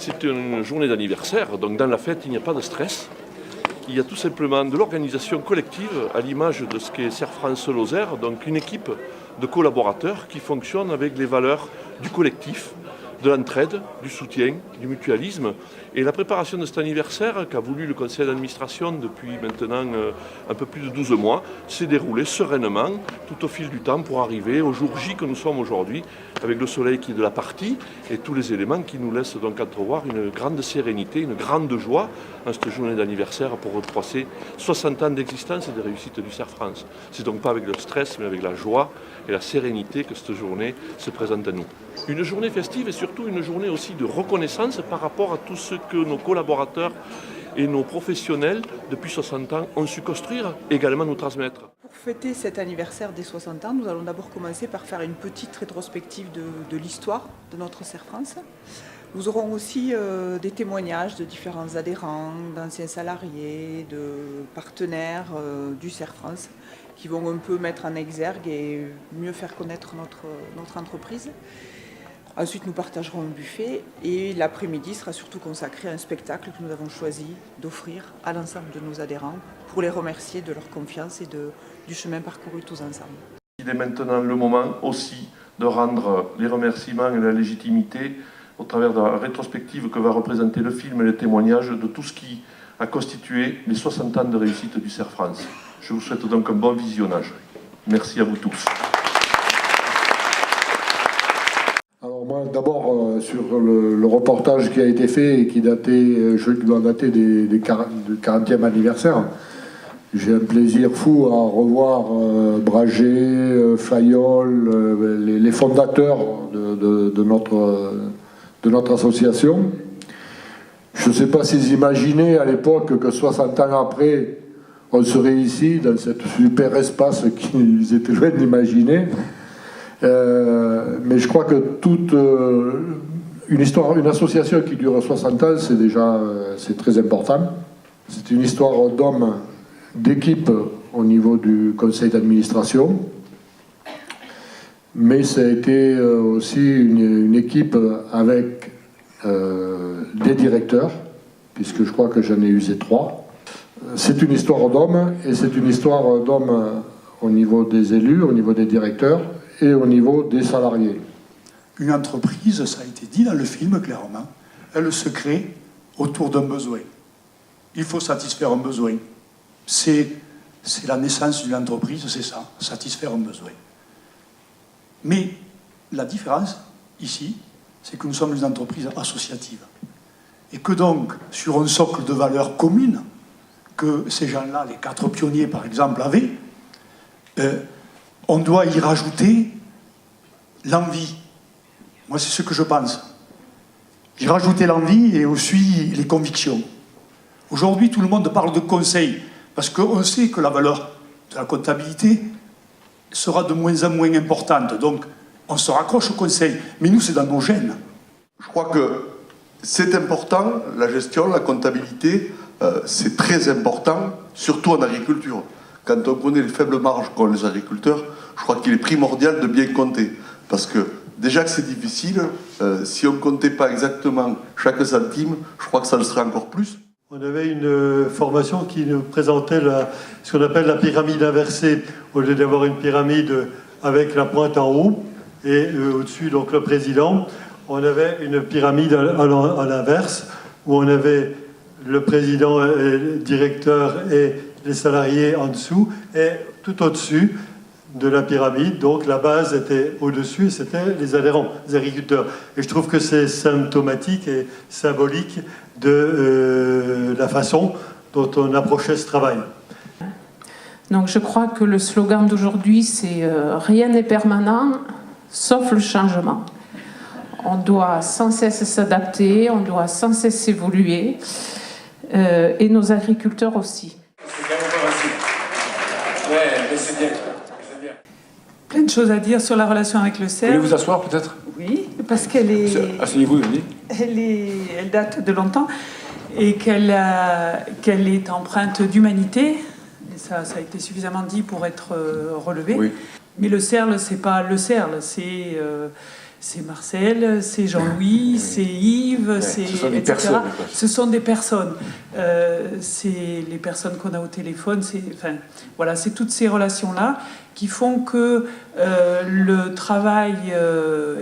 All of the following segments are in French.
C'est une journée d'anniversaire, donc dans la fête, il n'y a pas de stress. Il y a tout simplement de l'organisation collective à l'image de ce qu'est Serre France Lozère, donc une équipe de collaborateurs qui fonctionnent avec les valeurs du collectif, de l'entraide, du soutien, du mutualisme. Et la préparation de cet anniversaire, qu'a voulu le conseil d'administration depuis maintenant un peu plus de 12 mois, s'est déroulée sereinement tout au fil du temps pour arriver au jour J que nous sommes aujourd'hui, avec le soleil qui est de la partie et tous les éléments qui nous laissent donc entrevoir une grande sérénité, une grande joie en cette journée d'anniversaire pour retracer 60 ans d'existence et de réussite du Serre France. C'est donc pas avec le stress, mais avec la joie et la sérénité que cette journée se présente à nous. Une journée festive et surtout une journée aussi de reconnaissance par rapport à tout ce que nos collaborateurs et nos professionnels depuis 60 ans ont su construire et également nous transmettre. Pour fêter cet anniversaire des 60 ans, nous allons d'abord commencer par faire une petite rétrospective de l'histoire de notre Serre France. Nous aurons aussi des témoignages de différents adhérents, d'anciens salariés, de partenaires du Serre France qui vont un peu mettre en exergue et mieux faire connaître notre entreprise. Ensuite, nous partagerons un buffet et l'après-midi sera surtout consacré à un spectacle que nous avons choisi d'offrir à l'ensemble de nos adhérents pour les remercier de leur confiance et du chemin parcouru tous ensemble. Il est maintenant le moment aussi de rendre les remerciements et la légitimité au travers de la rétrospective que va représenter le film et les témoignages de tout ce qui a constitué les 60 ans de réussite du Serre France. Je vous souhaite donc un bon visionnage. Merci à vous tous. Alors moi, d'abord, sur le reportage qui a été fait et qui doit dater du 40e anniversaire, j'ai un plaisir fou à revoir Bragé, Fayol, les fondateurs de notre association. Je ne sais pas s'ils imaginaient à l'époque que 60 ans après, on serait ici, dans cet super espace qu'ils étaient loin d'imaginer. Mais je crois que toute une association qui dure 60 ans, c'est très important. C'est une histoire d'hommes, d'équipe au niveau du conseil d'administration. Mais ça a été aussi une équipe avec des directeurs, puisque je crois que j'en ai usé 3. C'est une histoire d'hommes, et c'est une histoire d'hommes au niveau des élus, au niveau des directeurs, et au niveau des salariés. Une entreprise, ça a été dit dans le film clairement, elle se crée autour d'un besoin. Il faut satisfaire un besoin. C'est la naissance d'une entreprise, c'est ça, satisfaire un besoin. Mais la différence, ici, c'est que nous sommes une entreprise associative. Et que donc, sur un socle de valeurs communes, que ces gens-là, les 4 pionniers par exemple, avaient, on doit y rajouter l'envie. Moi, c'est ce que je pense. Y rajouter l'envie et aussi les convictions. Aujourd'hui, tout le monde parle de conseil, parce qu'on sait que la valeur de la comptabilité sera de moins en moins importante. Donc, on se raccroche au conseil. Mais nous, c'est dans nos gènes. Je crois que c'est important, la gestion, la comptabilité, c'est très important, surtout en agriculture. Quand on connaît les faibles marges qu'ont les agriculteurs, je crois qu'il est primordial de bien compter. Parce que déjà que c'est difficile, si on ne comptait pas exactement chaque centime, je crois que ça le serait encore plus. On avait une formation qui nous présentait ce qu'on appelle la pyramide inversée. Au lieu d'avoir une pyramide avec la pointe en haut et au-dessus donc le président, on avait une pyramide à l'inverse où on avait le président et le directeur et les salariés en dessous et tout au-dessus de la pyramide, donc la base était au-dessus, c'était les adhérents, les agriculteurs. Et je trouve que c'est symptomatique et symbolique de la façon dont on approchait ce travail. Donc je crois que le slogan d'aujourd'hui, c'est rien n'est permanent, sauf le changement. On doit sans cesse s'adapter, on doit sans cesse évoluer, et nos agriculteurs aussi. Ouais, mais c'est bien. Plein de choses à dire sur la relation avec le Serre. Vous voulez vous asseoir peut-être? Oui, parce qu'elle est... Asseyez-vous, Elle date de longtemps et qu'elle est empreinte d'humanité. Ça a été suffisamment dit pour être relevé. Oui. Mais le Serre, c'est pas le Serre, c'est Marcel, c'est Jean-Louis, c'est Yves, c'est ce sont des etc. personnes. Ce sont des personnes. C'est les personnes qu'on a au téléphone. C'est toutes ces relations-là qui font que le travail,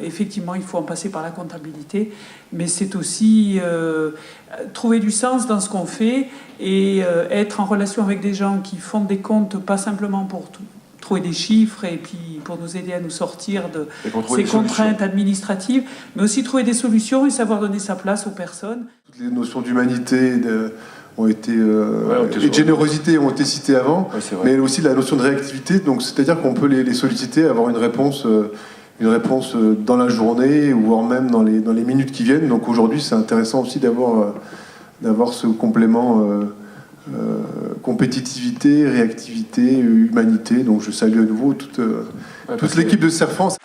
effectivement, il faut en passer par la comptabilité, mais c'est aussi trouver du sens dans ce qu'on fait et être en relation avec des gens qui font des comptes, pas simplement pour trouver des chiffres et puis pour nous aider à nous sortir de ces contraintes administratives, mais aussi trouver des solutions et savoir donner sa place aux personnes. Toutes les notions d'humanité ont été, et de générosité ont été citées avant, mais aussi la notion de réactivité, donc c'est-à-dire qu'on peut les solliciter, avoir une réponse dans la journée, ou voire même dans les minutes qui viennent. Donc aujourd'hui, c'est intéressant aussi d'avoir ce complément compétitivité, réactivité, humanité. Donc je salue à nouveau toute l'équipe de Serre France.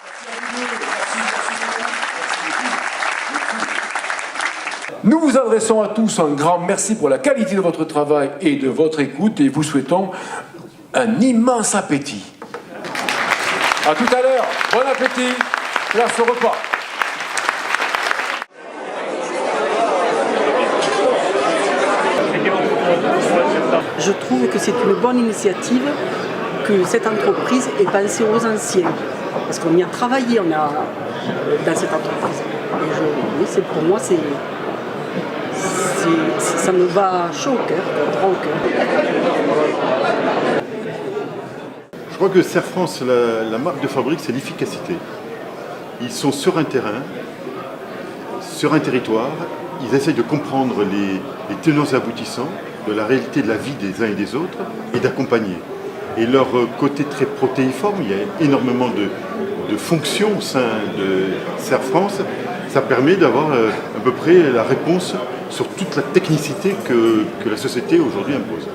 Nous vous adressons à tous un grand merci pour la qualité de votre travail et de votre écoute et vous souhaitons un immense appétit. À tout à l'heure, bon appétit, place au repas. Je trouve que c'est une bonne initiative que cette entreprise ait pensé aux anciens. Parce qu'on y a travaillé dans cette entreprise. Et pour moi, ça me va chaud au cœur, droit au cœur. Je crois que Serre France, la marque de fabrique, c'est l'efficacité. Ils sont sur un terrain, sur un territoire, ils essayent de comprendre les tenants et aboutissants de la réalité de la vie des uns et des autres et d'accompagner. Et leur côté très protéiforme, il y a énormément de fonctions au sein de Serre France. Ça permet d'avoir à peu près la réponse sur toute la technicité que la société aujourd'hui impose.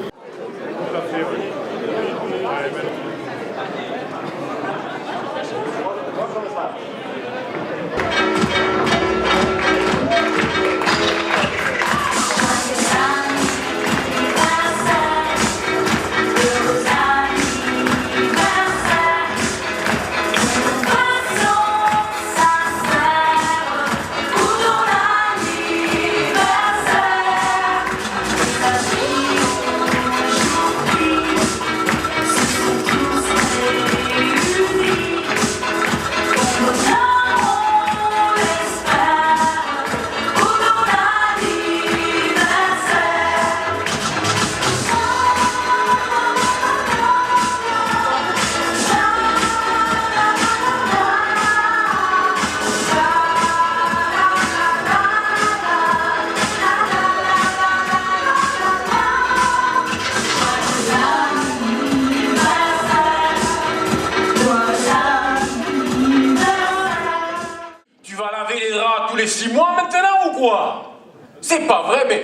Tous les 6 mois maintenant ou quoi? C'est pas vrai, mais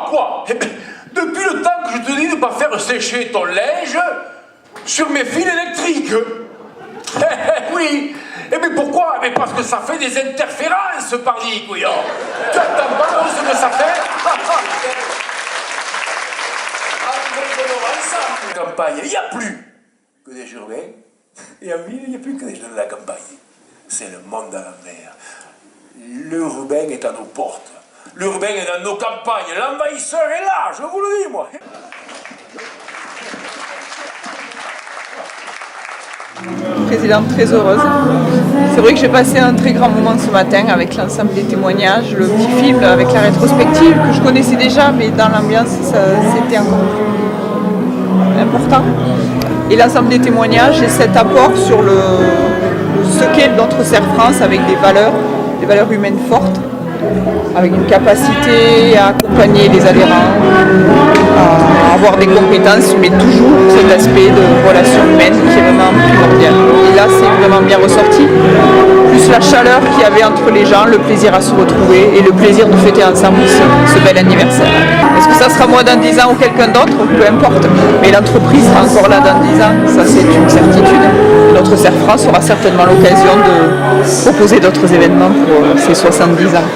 quoi? Depuis le temps que je te dis de ne pas faire sécher ton linge sur mes fils électriques. Oui. Et mais pourquoi? Mais parce que ça fait des interférences, pardi, couillon. Tu entends pas ce que ça fait? En campagne, il n'y a plus que des urbains. Et en ville, il n'y a plus que des gens de la campagne. C'est le monde à l'envers. L'urbain est à nos portes. L'urbain est dans nos campagnes. L'envahisseur est là, je vous le dis, moi. Présidente très heureuse. C'est vrai que j'ai passé un très grand moment ce matin avec l'ensemble des témoignages, le petit film avec la rétrospective que je connaissais déjà, mais dans l'ambiance, c'était encore plus important. Et l'ensemble des témoignages et cet apport sur ce qu'est notre Serre France avec des valeurs humaines fortes, avec une capacité à accompagner les adhérents, à avoir des compétences, mais toujours cet aspect de relation humaine qui est vraiment primordial. Et là, c'est vraiment bien ressorti. Plus la chaleur qu'il y avait entre les gens, le plaisir à se retrouver et le plaisir de fêter ensemble ce bel anniversaire. Est-ce que ça sera moi dans 10 ans ou quelqu'un d'autre? Peu importe. Mais l'entreprise sera encore là dans 10 ans, ça c'est une certitude. Et notre Serre France aura certainement l'occasion de proposer d'autres événements pour ses 70 ans.